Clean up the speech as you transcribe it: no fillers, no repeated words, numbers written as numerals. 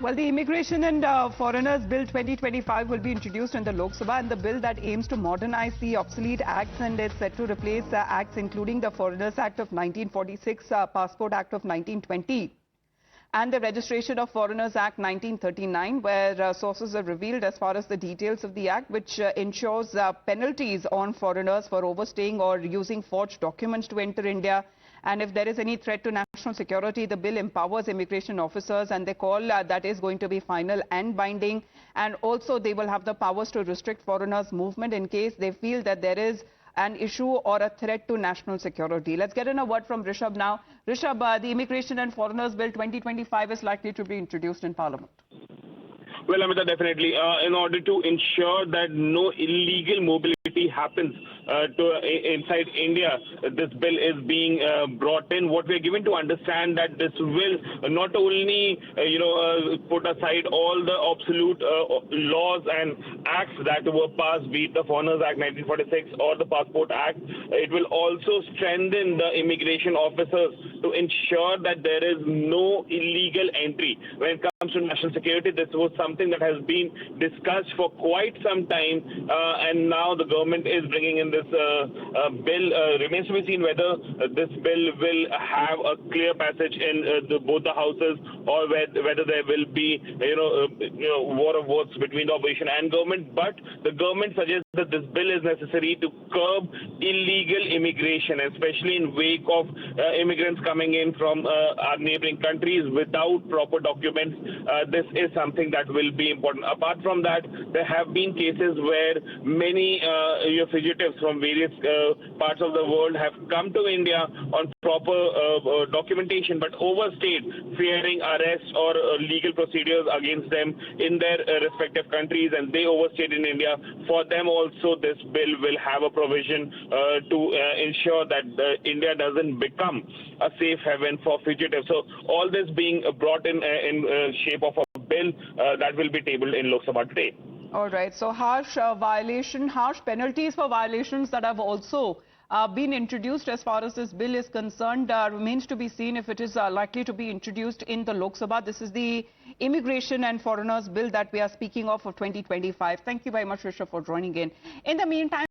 Well, the Immigration and Foreigners Bill 2025 will be introduced in the Lok Sabha, and the bill that aims to modernize the obsolete acts and is set to replace acts including the Foreigners Act of 1946, Passport Act of 1920, and the Registration of Foreigners Act 1939, where sources have revealed as far as the details of the act, which ensures penalties on foreigners for overstaying or using forged documents to enter India. And if there is any threat to national security, the bill empowers immigration officers, and they call that is going to be final and binding. And also they will have the powers to restrict foreigners' movement in case they feel that there is an issue or a threat to national security. Let's get in a word from Rishabh now. Rishabh, the Immigration and Foreigners Bill 2025 is likely to be introduced in Parliament. Well, Amita, definitely. In order to ensure that no illegal mobility happens inside India, this bill is being brought in. What we are given to understand that this will not only, put aside all the obsolete laws and acts that were passed, be it the Foreigners Act 1946 or the Passport Act. It will also strengthen the immigration officers to ensure that there is no illegal entry. When it comes to national security, this was something that has been discussed for quite some time, and now the government is bringing in this bill. Remains to be seen whether this bill will have a clear passage in both the houses, or whether there will be war of words between the opposition and government. But the government suggests that this bill is necessary to curb illegal immigration, especially in wake of immigrants coming in from our neighboring countries without proper documents. This is something that will be important. Apart from that, there have been cases where many fugitives from various parts of the world have come to India on proper documentation but overstayed, fearing arrest or legal procedures against them in their respective countries, and they overstayed in India. For them also, this bill will have a provision to ensure that India doesn't become a safe haven for fugitives. So all this being brought in shape of a bill that will be tabled in Lok Sabha today. All right. So harsh penalties for violations that have also been introduced as far as this bill is concerned. Remains to be seen if it is likely to be introduced in the Lok Sabha. This is the Immigration and Foreigners Bill that we are speaking of 2025. Thank you very much, Rishabh, for joining in. In the meantime,